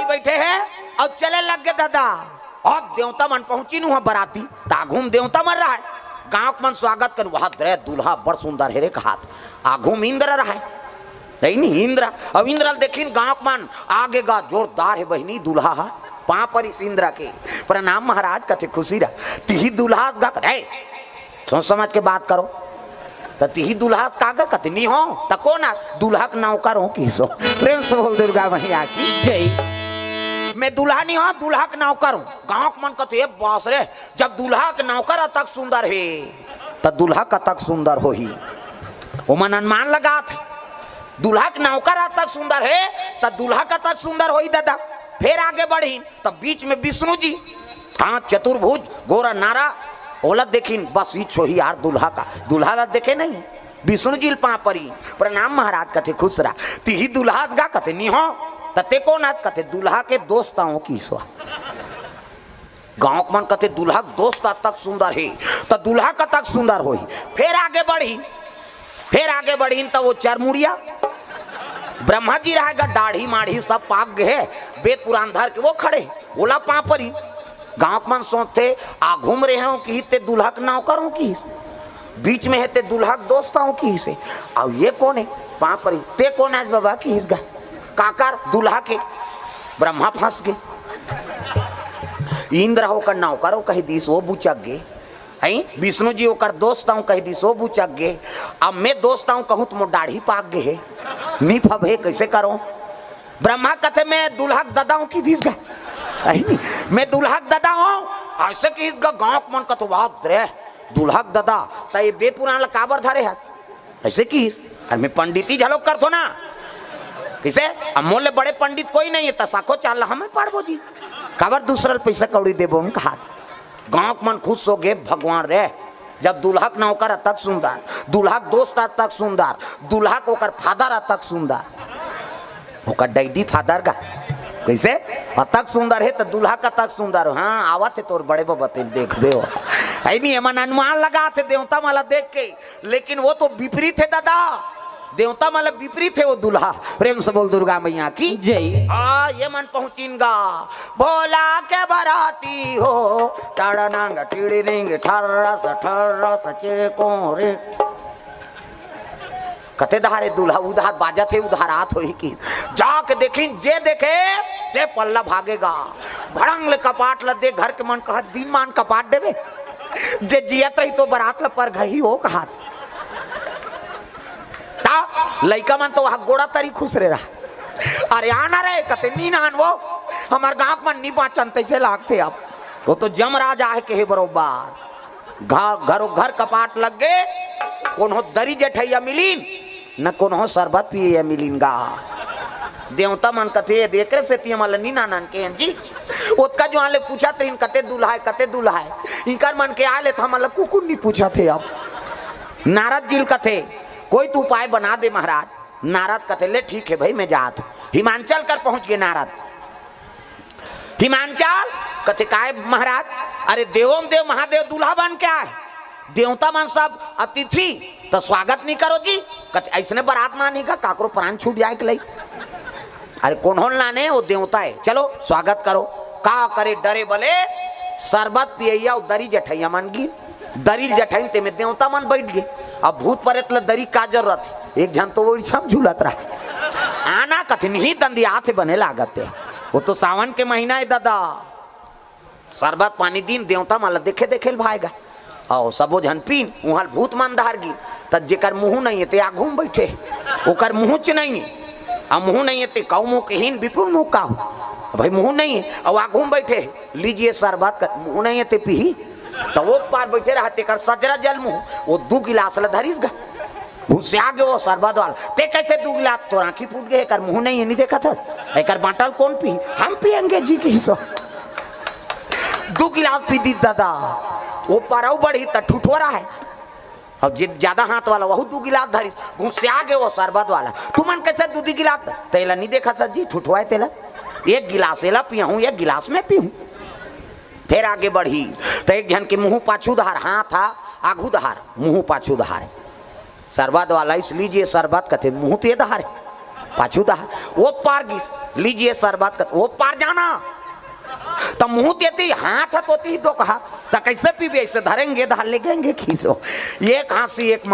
बैठे हैं और चले लग गए दादा। अब देवता मन पहुंची नु बराती आघूम देवता मर रहा है। गांव मन स्वागत कर वहां रे दूल्हा बड़ सुंदर है रे हाथ आघूम इंद्र रहा है नहीं इंद्र। अब इंद्र देखिन गांव मन आगे गा जोरदार है बहनी दूल्हा हा पा पर इस इंद्र के प्रणाम महाराज कथे खुशी रहा तिही दूल्हा गा सोच समझ के बात करो तिही दूल्हा कागा कतनी हो तको ना दूल्हा का नौकर हो कि सो प्रेम से बोल दुर्गा मैया की जय। मैं दूल्हा नहीं हो दूल्हा का नौकर हूँ। गाँव मन कते बास रे जब दूल्हा का नौकर तक सुंदर है तब दूल्हा का तक सुंदर हो ही वो मन अनुमान लगा थे दूल्हा का नौकर तक सुंदर है तब दूल्हा का तक सुंदर हो ही दादा। फिर आगे बढ़ी तब बीच में विष्णु जी हाँ चतुर्भुज गोरा नारा ओला देखिन बस ही छो ही यार दूल्हा का दूल्हा ला देखे नहीं विष्णु जी पा परी प्रणाम महाराज कथे खुश रहा तिही दूल्हा गा कथे नहीं हो तते कौन आज कथे दूल्हा के दोस्ताओं की सो गाँव मन कथे दूल्हा दोस्त तक सुंदर है तो दूल्हा का तक सुंदर हो। फिर आगे बढ़ी तब वो चरमुड़िया ब्रह्मा जी रहेगा दाढ़ी माढ़ी सब पाक गए वेद पुराण धर के वो खड़े ओला पा परी गाँव मन सोचते आ घूम रहे हो कि ते दूल्हा का नौकर हो कि बीच में है ते दूल्हा का दोस्त हो कि से और ये कौन है पा परी ते कौन आज बाबा की हिस्गा काकर दूल्हा के ब्रह्मा फंस गए इंद्र होकर नौकर हो कही दी सो बुचक गए है विष्णु जी होकर दोस्त हूँ कही दी सो बुचक गए। अब मैं दोस्त हूँ कहूँ तो दाढ़ी पाक गए नी फब है कैसे करो ब्रह्मा कथे मैं दूल्हा दादा हूँ की दिस नहीं मैं दूल्हा दादा हूँ ऐसे कि गाँव मन कथ बात रे दूल्हा दादा तो ये वेद पुराण काबर धरे है ऐसे की अरे मैं पंडिती झलोक कर थो ना किसे अमोल बड़े पंडित कोई नहीं है तसाखो चाल हमें पढ़बो जी काबर दूसरा पैसा कौड़ी देबो हम कहा गाँव मन खुश हो गए भगवान रे जब दूल्हा का नौकर तक सुंदर दूल्हा का दोस्त तक सुंदर दूल्हा को कर फादर तक सुंदर ओकर डैडी फादर का कैसे तक सुंदर है तो दूल्हा का तक सुंदर हो। हाँ आवत है तोर बड़े बतिल देखबे हो नहीं मन अनुमान लगा थे देवता माला देख के लेकिन वो तो विपरीत है दादा देवता मतलब विपरीत है वो दूल्हा। प्रेम से बोल दुर्गा मैया की जय। ये मन पहुंचीनगा भोला के बराती हो टाड़नांग टीड़िंग ठर्रस चेको रे कते धारे दूल्हा उधार बाजा थे उधारात हो की जाके देखिन जे देखे जे पल्ला भागेगा भड़ंग ले कपाट ल दे घर के मन कहा दिन मान कपाट देवे जे जियत रही तो बरात ल पर घही हो कहा लइका मन तो वहां गोड़ा तरी खुश रे रहा अरे आना रे कते नी नान वो हमार गांव मन नी पाचन तैसे लागते अब वो तो जमराज आए के है बरोबर घर कपाट लग गए कोनो दरी जेठैया मिलीन न कोनो शरबत पिए मिलीन गा देवता मन कथे देख रहे से ती माल नी नानन के जी ओतका जो आले पूछा तीन कते दूल्हा है इनकर मन के आले था मतलब कुकुर नहीं पूछा थे। अब नारद जी कथे कोई तो उपाय बना दे महाराज। नारद कथे ले ठीक है भाई मैं जात हिमांचल कर पहुंच गए नारद हिमांचल कथे काय महाराज अरे देवों देव महादेव दूल्हा बन के आए देवता मन सब अतिथि तो स्वागत नहीं करो जी कथे ऐसने बारात मानी का काकरो प्राण छूट जाए के लई अरे कौन लाने वो देवता है चलो स्वागत करो का करे डरे बोले शरबत पियैया दरी जठैया मन गी दरी जठैन ते में देवता मन बैठ गए। अब भूत परेत ल दरी का जरूरत है एक जन तो वो सब झूलत रहा आना कथिन ही दंदिया थे बने लागत है वो तो सावन के महीना है दादा शरबत पानी दिन देवता माला देखे देखे भाएगा आओ सबो जन पीन वहाँ भूत मन धार गी तब जेकर मुँह नहीं है ते आ घूम बैठे ओकर मुँह च नहीं है अब मुँह नहीं है ते कौ मुँह के हीन विपुल मुँह का हो भाई मुँह नहीं है और आ घूम बैठे लीजिए शरबत का मुँह नहीं है ते पी तो वो पार बैठे रहते कर सजरा जल मुँह वो 2 गिलास ल धरीस गा भूसे आ गए वो शरबत वाला ते कैसे 2 गिलास तो आँखी फूट गए कर मुँह नहीं है नहीं देखा था एक बाटल कौन पी हम पियेंगे जी की हिस्सा 2 गिलास पी दी दादा वो परव बढ़ी तो ठुठोरा है अब ज्यादा हाथ वाला वह 2 गिलास धरी घूस से आ गए वो शरबत वाला तुमन कैसे 2 गिलास तेला नहीं देखा था जी ठुठवाए तेला 1 गिलास एला पिया हूँ 1 गिलास में पीऊँ। फिर आगे बढ़ी तो एक जन के मुँह पाछू धार हाँ था आघू धार मुँह पाछू धार शरबत वाला इसलिए शरबत कथे मुँह ते धार पाछू दा वो पार गिस लीजिए शरबत कर वो पार जाना तो मुंह देती हाथ हथोती ही दो कहा तो कैसे पीबे ऐसे धरेंगे धार ले गएंगे खींचो एक हाथ से एक